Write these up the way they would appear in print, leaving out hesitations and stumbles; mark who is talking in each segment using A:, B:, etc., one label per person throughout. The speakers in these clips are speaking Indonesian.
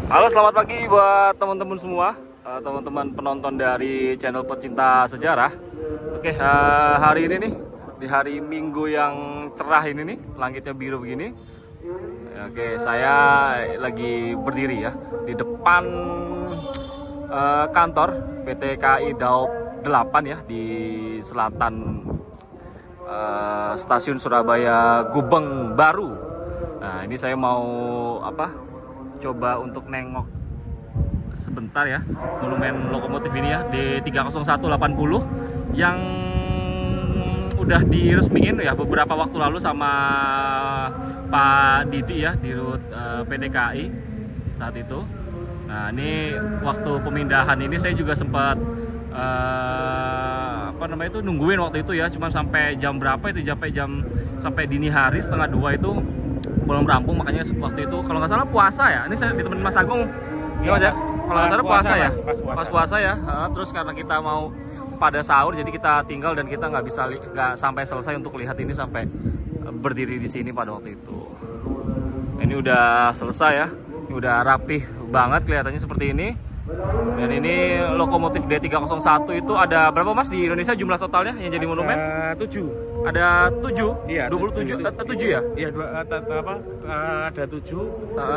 A: Halo, selamat pagi buat teman-teman semua, teman-teman penonton dari channel Pecinta Sejarah. Oke, hari ini nih, di hari Minggu yang cerah ini nih, langitnya biru begini. Oke, saya lagi berdiri ya di depan kantor PT KAI Daop 8 ya, di selatan stasiun Surabaya Gubeng Baru. Nah, ini saya mau coba untuk nengok sebentar ya monumen lokomotif ini ya, D30180 yang udah diresmiin ya beberapa waktu lalu sama Pak Didi ya di Rut PT KAI saat itu. Nah, ini waktu pemindahan ini saya juga sempat nungguin waktu itu ya, cuman sampai jam berapa itu, sampai dini hari setengah 2 itu belum rampung. Makanya waktu itu kalau nggak salah puasa ya, ini saya ditemenin Mas Agung ya Mas ya, kalau nggak salah puasa ya, pas puasa ya. Terus karena kita mau pada sahur, jadi kita tinggal dan kita nggak sampai selesai untuk lihat ini sampai berdiri di sini pada waktu itu. Ini udah selesai ya, ini udah rapih banget kelihatannya seperti ini. Dan ini lokomotif D301 itu ada berapa Mas di Indonesia jumlah totalnya yang jadi monumen?
B: 7.
A: Ada 7?
B: Iya,
A: 27? 7 ya?
B: Iya, ada 7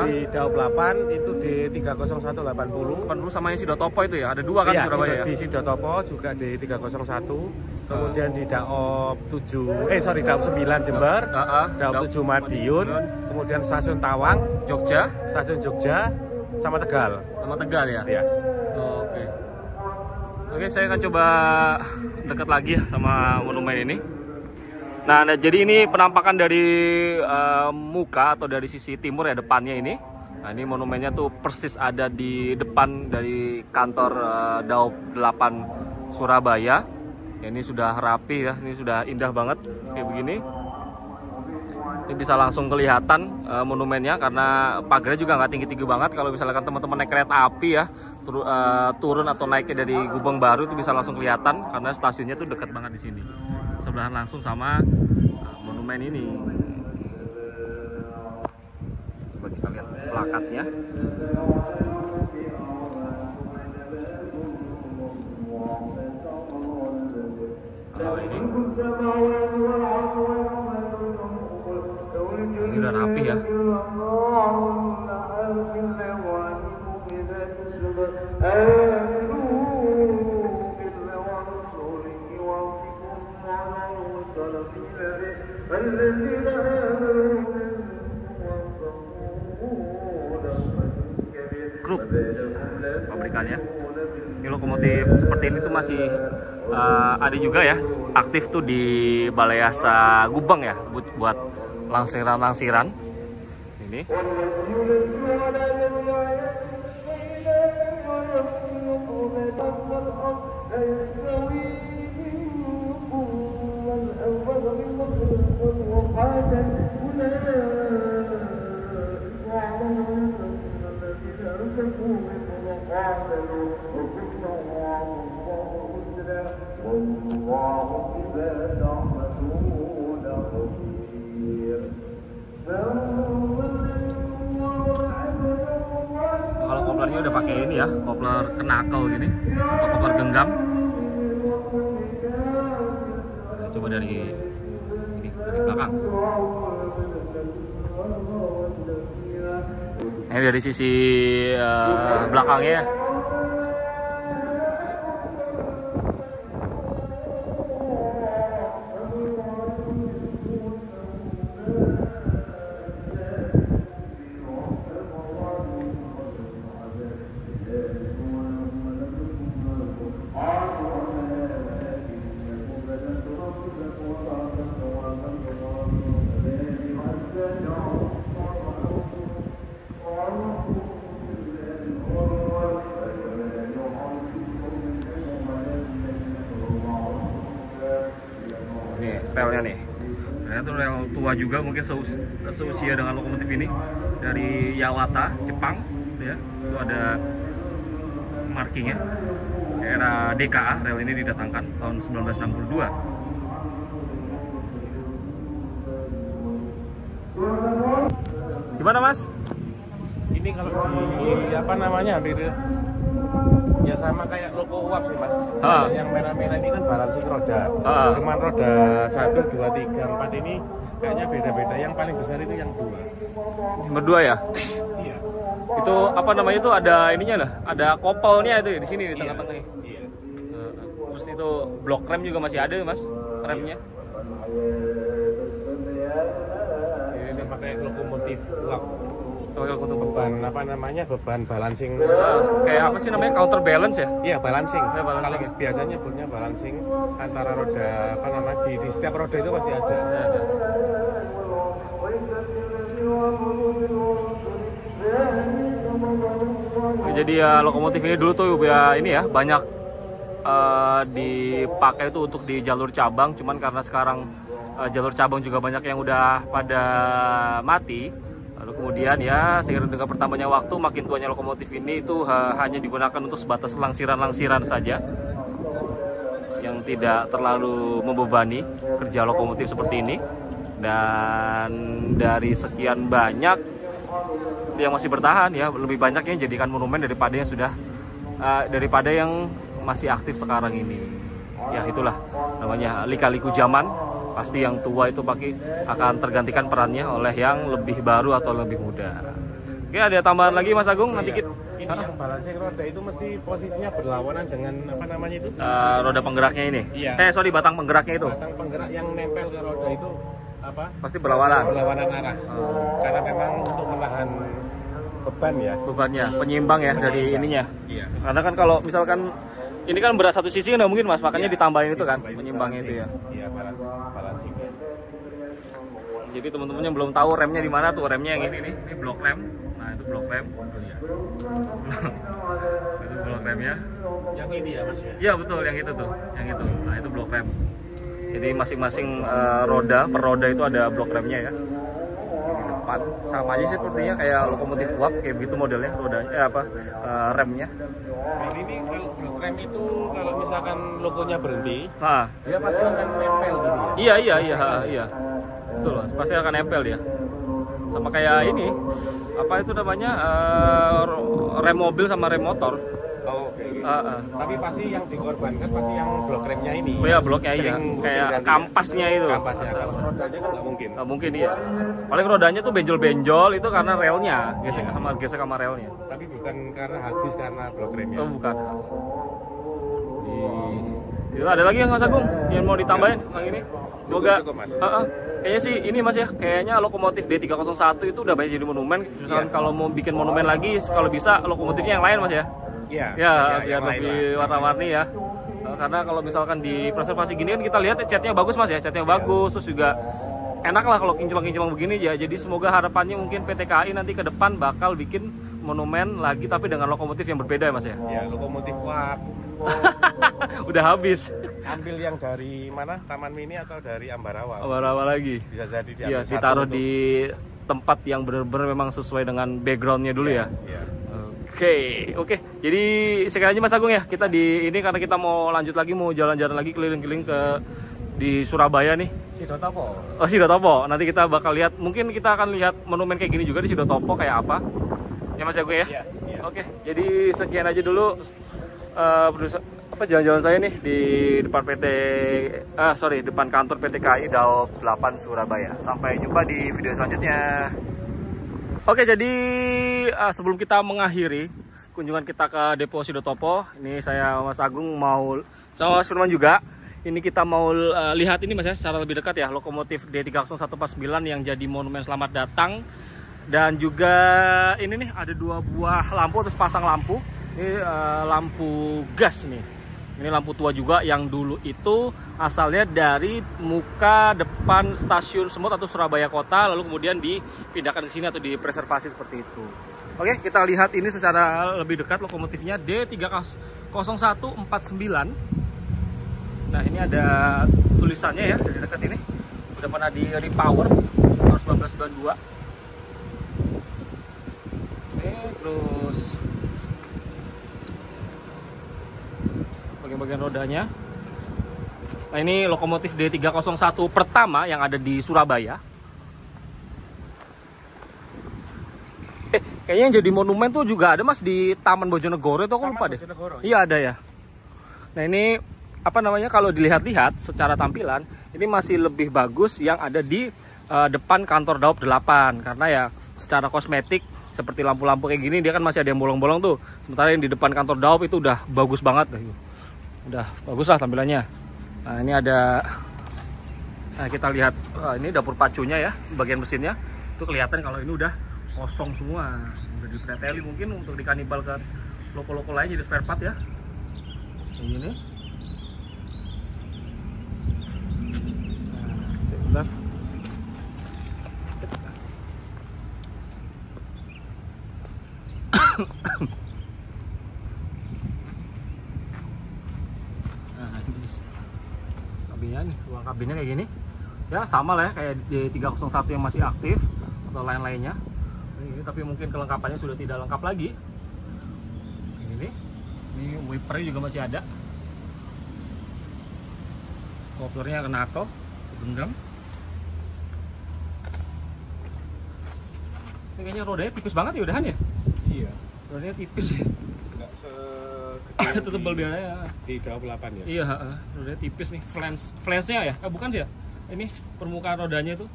B: di Daop 8 itu di 30180.
A: 80 sama yang Sidotopo itu ya? Ada 2 kan,
B: iya,
A: Surabaya ya?
B: Di Sidotopo juga di 301. Kemudian di Daop 9 Jember, Daop 7 Madiun, kemudian stasiun Tawang,
A: Jogja,
B: stasiun Jogja, sama Tegal.
A: sama Tegal ya?
B: Iya.
A: Oke, saya akan coba dekat lagi ya sama monumen ini. Nah, jadi ini penampakan dari muka atau dari sisi timur ya, depannya ini. Nah, ini monumennya tuh persis ada di depan dari kantor Daop 8 Surabaya. Ya, ini sudah rapi ya, ini sudah indah banget kayak begini. Ini bisa langsung kelihatan monumennya karena pagarnya juga nggak tinggi-tinggi banget. Kalau misalkan teman-teman naik kereta api ya, turun atau naiknya dari Gubeng Baru itu bisa langsung kelihatan karena stasiunnya tuh dekat banget di sini. Sebelahan langsung sama monumen ini. Coba kita lihat plakatnya. Ini udah rapi ya. Grup pabrikannya. Ini lokomotif seperti ini tuh masih ada juga ya, aktif tuh di Balai Asa Gubeng ya, buat langsiran ini. Kalau koplernya udah pakai ini ya, kopler kenakel gini atau kopler genggam. Nah, coba dari belakang. Ini dari sisi belakangnya ya. Relnya nih, itu rel tua juga, mungkin seusia dengan lokomotif ini, dari Yawata, Jepang ya. Itu ada markingnya, era DKA. Rel ini didatangkan tahun 1962. Gimana Mas?
B: Ini kalau di apa namanya hampir ya sama kayak loko uap sih mas. Yang merah-merah ini kan balancing roda. Cuman roda 1, 2, 3, 4 ini kayaknya beda-beda. Yang paling besar itu yang 2.
A: Nomor 2 ya?
B: Iya.
A: Itu apa namanya itu ada ininya lah, ada kopelnya itu di sini di tengah-tengah.
B: Iya.
A: Terus itu blok rem juga masih ada mas, remnya.
B: Ini pakai lokomotif uap.
A: Untuk
B: beban apa namanya, beban balancing.
A: Kayak apa sih namanya, counterbalance ya?
B: Iya, balancing.
A: Ya, balancing
B: kalau
A: ya?
B: biasanya nyebutnya balancing antara roda apa namanya, di setiap roda itu pasti ada.
A: Ya, ada. Jadi ya lokomotif ini dulu tuh ya ini ya banyak dipakai itu untuk di jalur cabang, cuman karena sekarang jalur cabang juga banyak yang udah pada mati. Lalu kemudian ya seiring dengan bertambahnya waktu, makin tuanya lokomotif ini itu hanya digunakan untuk sebatas langsiran-langsiran saja, yang tidak terlalu membebani kerja lokomotif seperti ini. Dan dari sekian banyak yang masih bertahan ya, lebih banyaknya jadikan monumen daripada yang sudah daripada yang masih aktif sekarang ini. Ya itulah namanya lika-liku zaman. Pasti yang tua itu akan tergantikan perannya oleh yang lebih baru atau lebih muda. Oke, ada tambahan lagi Mas Agung? Nanti kita
B: ini yang balancing roda itu mesti posisinya berlawanan dengan apa namanya itu?
A: Roda penggeraknya ini.
B: Iya.
A: Sorry, batang penggeraknya itu.
B: Batang penggerak yang nempel ke roda itu apa?
A: Pasti berlawanan.
B: Berlawanan arah. Karena memang untuk menahan beban ya.
A: Bebannya, penyimbang ya dari ininya.
B: Iya.
A: Karena kan kalau misalkan ini kan berat satu sisi nggak mungkin Mas, makanya ditambahin itu kan, penyimbangnya itu ya.
B: Iya, balancing.
A: Jadi teman-teman yang belum tahu remnya di mana tuh, remnya yang ini nih, ini blok rem. Nah itu blok rem. Itu blok remnya.
B: Yang ini ya Mas ya?
A: Iya betul, yang itu tuh, yang itu. Nah itu blok rem. Jadi masing-masing roda per roda itu ada blok remnya ya. Di depan sama aja sih sepertinya kayak lokomotif uap kayak begitu modelnya rodanya, remnya.
B: Nah, ini kalau blok rem itu kalau misalkan logonya berhenti,
A: Nah,
B: dia pasti akan nempel gitu ya?
A: Iya. Betul, pasti akan nempel dia. Sama kayak ini, apa itu namanya, rem mobil sama rem motor.
B: Oh, oke. Tapi pasti yang dikorbankan pasti yang blok remnya ini.
A: Oh ya, bloknya iya. Kayak kampasnya itu.
B: Kampasnya. Kalau rodanya kan nggak mungkin.
A: Nggak mungkin iya. Paling rodanya tuh benjol-benjol itu karena relnya, gesek sama relnya.
B: Tapi bukan karena habis karena blok remnya.
A: Oh, bukan. Itu ada lagi yang Mas Agung yang mau ditambahin tentang ini? Semoga kayaknya sih ini Mas ya, kayaknya lokomotif D301 itu udah banyak jadi monumen. Misalkan kalau mau bikin monumen lagi, kalau bisa lokomotifnya yang lain Mas ya.
B: Iya.
A: Ya, biar lebih warna-warni ya. Karena kalau misalkan di preservasi gini kan kita lihat catnya bagus Mas ya, catnya bagus, terus juga enak lah kalau kinclong-kinclong begini ya. Jadi semoga harapannya mungkin PT KAI nanti ke depan bakal bikin monumen lagi tapi dengan lokomotif yang berbeda ya Mas ya.
B: Ya, lokomotif uap.
A: Udah habis.
B: Ambil yang dari mana? Taman Mini atau dari Ambarawa?
A: Ambarawa lagi.
B: Bisa jadi
A: ya, ditaruh di tempat yang benar-benar memang sesuai dengan backgroundnya dulu ya.
B: Iya.
A: Oke. Jadi sekarang aja Mas Agung ya, kita di ini karena kita mau lanjut lagi, mau jalan-jalan lagi keliling-keliling di Surabaya nih.
B: Sidotopo.
A: Oh, Sidotopo. Nanti kita bakal lihat, mungkin kita akan lihat monumen kayak gini juga di Sidotopo kayak apa. Ya Mas Agung ya.
B: Iya.
A: Oke. Jadi sekian aja dulu jalan-jalan saya nih di depan depan kantor PT KAI Daop 8 Surabaya. Sampai jumpa di video selanjutnya. Oke, jadi sebelum kita mengakhiri kunjungan kita ke Depo Sidotopo, ini saya Mas Agung mau sama Mas Firman juga. Ini kita mau lihat ini Mas ya secara lebih dekat ya, lokomotif D30149 yang jadi monumen selamat datang. Dan juga ini nih ada 2 buah lampu, terus pasang lampu. Ini lampu gas nih. Ini lampu tua juga yang dulu itu asalnya dari muka depan stasiun Semut atau Surabaya Kota, lalu kemudian dipindahkan ke sini atau dipreservasi seperti itu. Oke, kita lihat ini secara lebih dekat lokomotifnya D30149. Nah, ini ada tulisannya ya dari dekat ini. Udah pernah di repower tahun 1992. Oke, terus bagian rodanya. Nah, ini lokomotif D301 pertama yang ada di Surabaya. Kayaknya yang jadi monumen tuh juga ada Mas di Taman Bojonegoro itu, aku lupa deh. Iya ada ya. Nah ini apa namanya, kalau dilihat-lihat secara tampilan ini masih lebih bagus yang ada di depan kantor Daop 8, karena ya secara kosmetik seperti lampu-lampu kayak gini dia kan masih ada yang bolong-bolong tuh. Sementara yang di depan kantor Daop itu udah bagus banget, udah bagus lah tampilannya. Nah ini ada, nah kita lihat ini dapur pacunya ya, bagian mesinnya itu kelihatan kalau ini udah kosong semua, udah dipreteli mungkin untuk dikanibal ke loko-loko lain jadi spare part ya. Ini nih. Nah, kabinnya nih, ruang kabinnya kayak gini ya, sama lah ya kayak di 301 yang masih aktif atau lain-lainnya. Ini tapi mungkin kelengkapannya sudah tidak lengkap lagi. Ini wipernya juga masih ada, koplernya knuckle genggam. Ini kayaknya rodanya tipis banget ya udahan ya.
B: Iya,
A: rodanya tipis ya,
B: nggak
A: itu tebal biasanya
B: di Daop 8 ya.
A: Iya, rodanya tipis nih. Flansnya ya, bukan sih ya, ini permukaan rodanya itu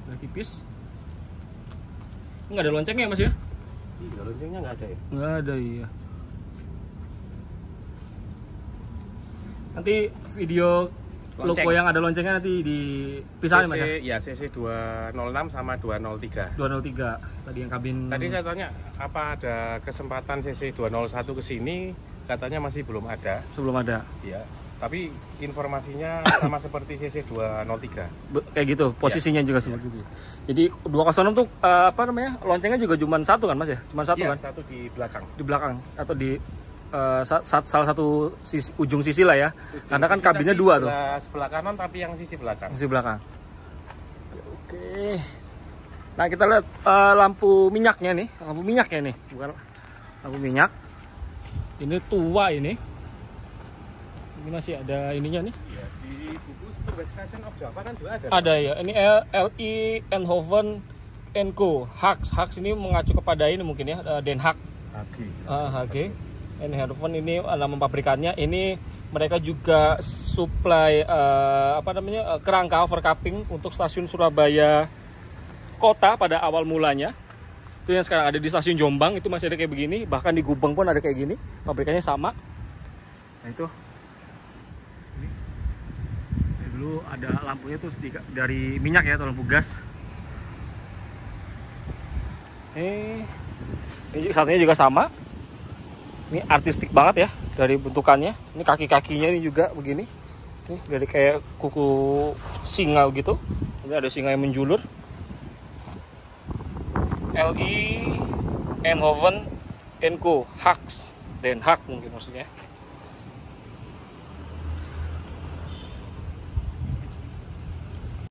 A: udah tipis. Nggak ada loncengnya Mas ya?
B: Iya, loncengnya nggak ada ya?
A: Nggak ada, iya. Nanti video logo yang ada loncengnya nanti dipisahin Mas ya?
B: Ya, CC 206 sama 203.
A: 203 tadi yang kabin.
B: Tadi saya tanya apa ada kesempatan CC 201 ke sini, katanya masih belum ada.
A: Sebelum ada.
B: Iya. Tapi informasinya sama seperti CC 203.
A: Kayak gitu, posisinya ya, juga seperti itu. Jadi 206 tuh apa namanya? Loncengnya juga cuma satu kan Mas ya? Cuma satu
B: ya,
A: kan?
B: Satu di belakang.
A: Di belakang atau di salah satu ujung sisi lah ya. Karena kan kabinnya dua tuh.
B: Sebelah kanan tapi yang sisi belakang.
A: Sisi belakang. Oke. Nah, kita lihat lampu minyaknya nih. Lampu minyaknya nih, bukan lampu minyak. Ini tua ini. Ini masih ada ininya nih.
B: Iya, di buku Superbike Station of Java kan juga ada.
A: Ada ya. Ini LI Eindhoven & Co. Hags ini mengacu kepada ini mungkin ya, Den Haag. HG. Eindhoven ini nama pabrikannya. Ini mereka juga supply apa namanya, kerangka overcapping untuk stasiun Surabaya Kota pada awal mulanya. Itu yang sekarang ada di stasiun Jombang itu masih ada kayak begini. Bahkan di Gubeng pun ada kayak gini. Pabrikannya sama. Nah itu. Dulu ada lampunya tuh dari minyak ya, atau lampu gas. Ini satunya juga sama. Ini artistik banget ya dari bentukannya. Ini kaki-kakinya ini juga begini. Ini dari kayak kuku singa gitu. Ini ada singa yang menjulur. LI Eindhoven & Co. Hags, Den Haag mungkin maksudnya.